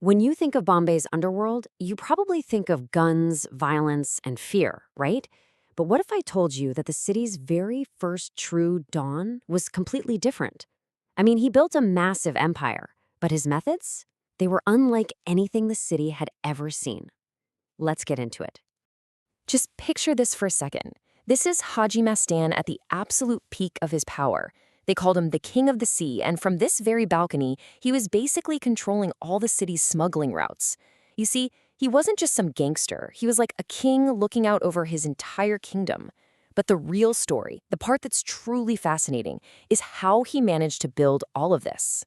When you think of Bombay's underworld, you probably think of guns, violence, and fear, right? But what if I told you that the city's very first true dawn was completely different? I mean, he built a massive empire, but his methods? They were unlike anything the city had ever seen. Let's get into it. Just picture this for a second. This is Haji Mastan at the absolute peak of his power. They called him the King of the Sea, and from this very balcony, he was basically controlling all the city's smuggling routes. You see, he wasn't just some gangster. He was like a king looking out over his entire kingdom. But the real story, the part that's truly fascinating, is how he managed to build all of this.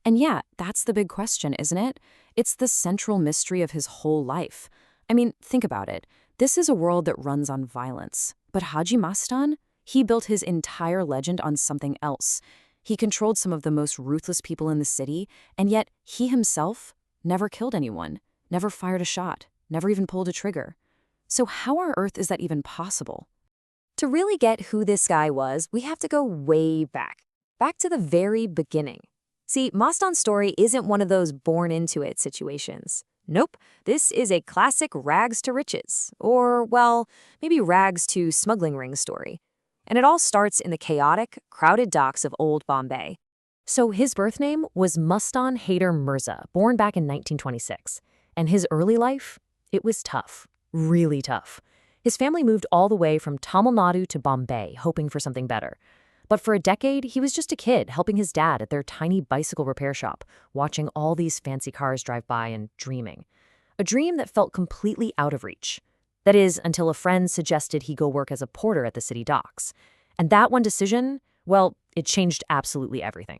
And yeah, that's the big question, isn't it? It's the central mystery of his whole life. I mean, think about it. This is a world that runs on violence. But Haji Mastan? He built his entire legend on something else. He controlled some of the most ruthless people in the city, and yet he himself never killed anyone, never fired a shot, never even pulled a trigger. So how on earth is that even possible? To really get who this guy was, we have to go way back to the very beginning. See, Mastan's story isn't one of those born-into-it situations. Nope, this is a classic rags to riches, or, well, maybe rags to smuggling ring story. And it all starts in the chaotic, crowded docks of old Bombay. So his birth name was Mastan Haider Mirza, born back in 1926. And his early life? It was tough, really tough. His family moved all the way from Tamil Nadu to Bombay, hoping for something better. But for a decade, he was just a kid helping his dad at their tiny bicycle repair shop, watching all these fancy cars drive by and dreaming. A dream that felt completely out of reach. That is, until a friend suggested he go work as a porter at the city docks. And that one decision, well, it changed absolutely everything.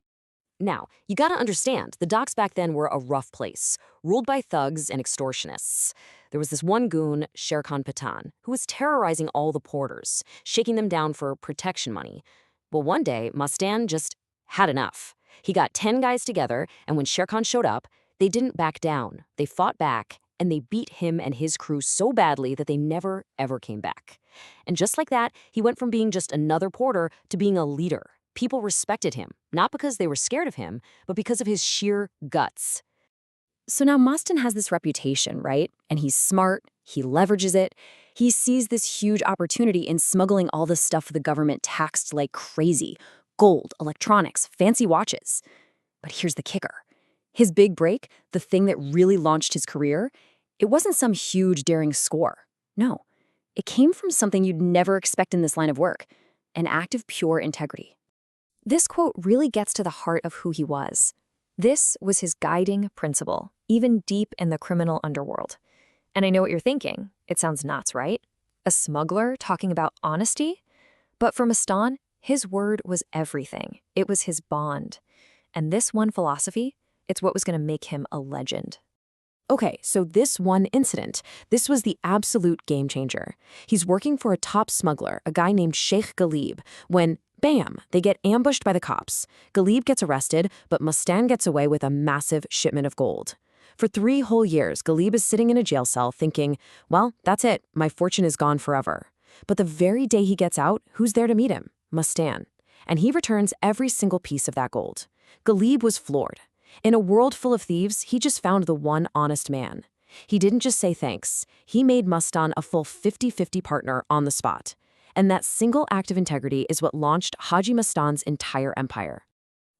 Now, you gotta understand, the docks back then were a rough place, ruled by thugs and extortionists. There was this one goon, Sher Khan Patan, who was terrorizing all the porters, shaking them down for protection money. Well, one day, Mastan just had enough. He got 10 guys together, and when Sher Khan showed up, they didn't back down. They fought back, and they beat him and his crew so badly that they never, ever came back. And just like that, he went from being just another porter to being a leader. People respected him, not because they were scared of him, but because of his sheer guts. So now Mastan has this reputation, right? And he's smart, he leverages it. He sees this huge opportunity in smuggling all the stuff the government taxed like crazy. Gold, electronics, fancy watches. But here's the kicker. His big break, the thing that really launched his career, it wasn't some huge daring score. No, it came from something you'd never expect in this line of work, an act of pure integrity. This quote really gets to the heart of who he was. This was his guiding principle, even deep in the criminal underworld. And I know what you're thinking. It sounds nuts, right? A smuggler talking about honesty? But for Mastan, his word was everything. It was his bond. And this one philosophy, it's what was going to make him a legend. Okay, so this one incident, this was the absolute game changer. He's working for a top smuggler, a guy named Sheikh Ghalib, when, bam, they get ambushed by the cops. Ghalib gets arrested, but Mastan gets away with a massive shipment of gold. For 3 whole years, Ghalib is sitting in a jail cell thinking, well, that's it, my fortune is gone forever. But the very day he gets out, who's there to meet him? Mastan. And he returns every single piece of that gold. Ghalib was floored. In a world full of thieves, he just found the one honest man. He didn't just say thanks. He made Mastan a full 50-50 partner on the spot. And that single act of integrity is what launched Haji Mastan's entire empire.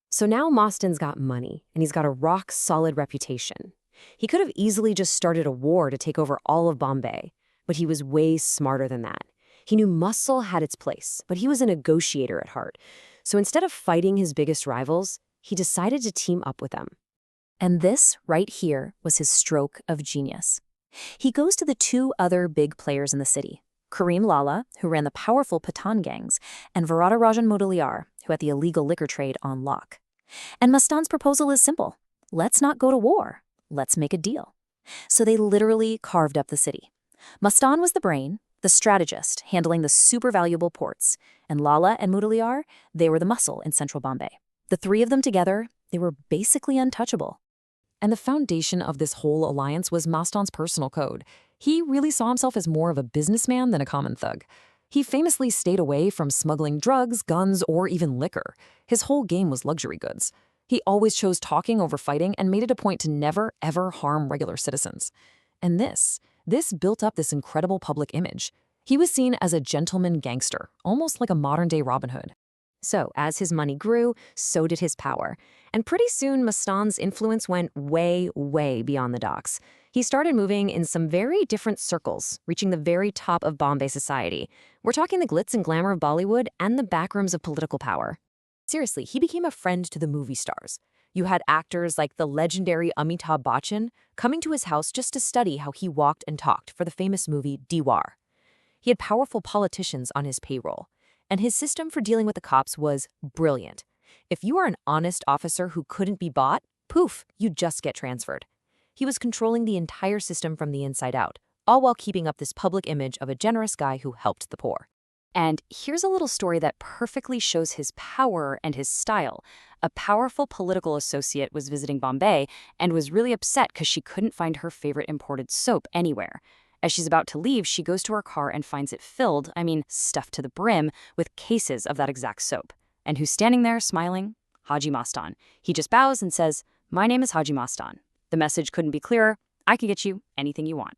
So now Mastan's got money, and he's got a rock-solid reputation. He could have easily just started a war to take over all of Bombay, but he was way smarter than that. He knew muscle had its place, but he was a negotiator at heart. So instead of fighting his biggest rivals, he decided to team up with them. And this, right here, was his stroke of genius. He goes to the 2 other big players in the city, Karim Lala, who ran the powerful Patan gangs, and Varadarajan Mudaliar, who had the illegal liquor trade on lock. And Mastan's proposal is simple. Let's not go to war. Let's make a deal. So they literally carved up the city. Mastan was the brain, the strategist, handling the super valuable ports, and Lala and Mudaliar, they were the muscle in central Bombay. The 3 of them together, they were basically untouchable. And the foundation of this whole alliance was Mastan's personal code. He really saw himself as more of a businessman than a common thug. He famously stayed away from smuggling drugs, guns, or even liquor. His whole game was luxury goods. He always chose talking over fighting and made it a point to never, ever harm regular citizens. And this built up this incredible public image. He was seen as a gentleman gangster, almost like a modern-day Robin Hood. So, as his money grew, so did his power. And pretty soon, Mastan's influence went way, way beyond the docks. He started moving in some very different circles, reaching the very top of Bombay society. We're talking the glitz and glamour of Bollywood and the backrooms of political power. Seriously, he became a friend to the movie stars. You had actors like the legendary Amitabh Bachchan coming to his house just to study how he walked and talked for the famous movie Diwar. He had powerful politicians on his payroll, and his system for dealing with the cops was brilliant. If you are an honest officer who couldn't be bought, poof, you just get transferred. He was controlling the entire system from the inside out, all while keeping up this public image of a generous guy who helped the poor. And here's a little story that perfectly shows his power and his style. A powerful political associate was visiting Bombay and was really upset because she couldn't find her favorite imported soap anywhere. As she's about to leave, she goes to her car and finds it filled, stuffed to the brim, with cases of that exact soap. And who's standing there smiling? Haji Mastan. He just bows and says, "My name is Haji Mastan. The message couldn't be clearer. I can get you anything you want."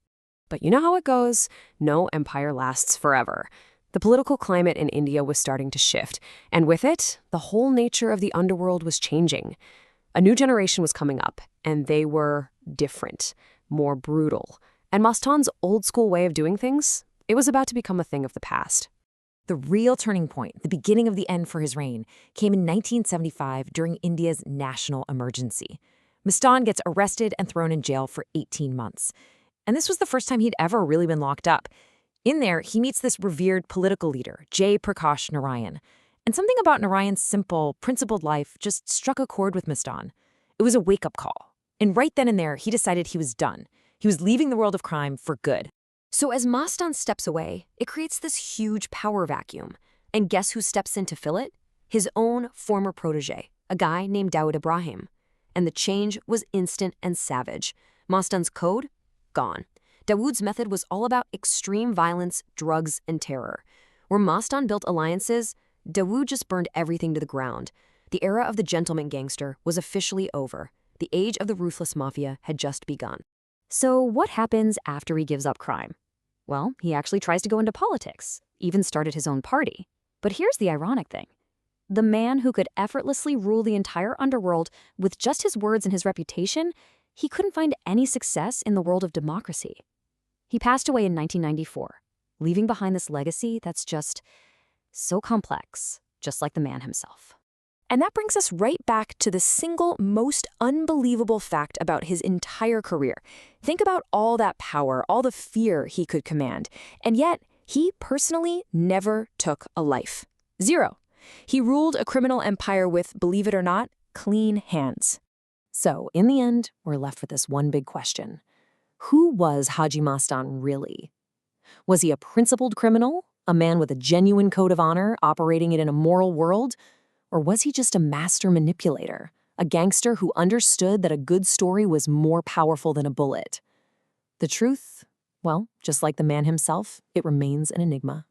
But you know how it goes. No empire lasts forever. The political climate in India was starting to shift, and with it, the whole nature of the underworld was changing. A new generation was coming up, and they were different, more brutal. And Mastan's old-school way of doing things, it was about to become a thing of the past. The real turning point, the beginning of the end for his reign, came in 1975 during India's national emergency. Mastan gets arrested and thrown in jail for 18 months. And this was the first time he'd ever really been locked up. In there, he meets this revered political leader, Jai Prakash Narayan. And something about Narayan's simple, principled life just struck a chord with Mastan. It was a wake-up call. And right then and there, he decided he was done. He was leaving the world of crime for good. So as Mastan steps away, it creates this huge power vacuum. And guess who steps in to fill it? His own former protege, a guy named Dawood Ibrahim. And the change was instant and savage. Mastan's code? Gone. Dawood's method was all about extreme violence, drugs, and terror. Where Mastan built alliances, Dawood just burned everything to the ground. The era of the gentleman gangster was officially over. The age of the ruthless mafia had just begun. So what happens after he gives up crime? Well, he actually tries to go into politics, even started his own party. But here's the ironic thing. The man who could effortlessly rule the entire underworld with just his words and his reputation, he couldn't find any success in the world of democracy. He passed away in 1994, leaving behind this legacy that's just so complex, just like the man himself. And that brings us right back to the single most unbelievable fact about his entire career. Think about all that power, all the fear he could command, and yet he personally never took a life. Zero. He ruled a criminal empire with, believe it or not, clean hands. So, in the end, we're left with this one big question. Who was Haji Mastan really? Was he a principled criminal, a man with a genuine code of honor operating in an immoral world? Or was he just a master manipulator, a gangster who understood that a good story was more powerful than a bullet? The truth, well, just like the man himself, it remains an enigma.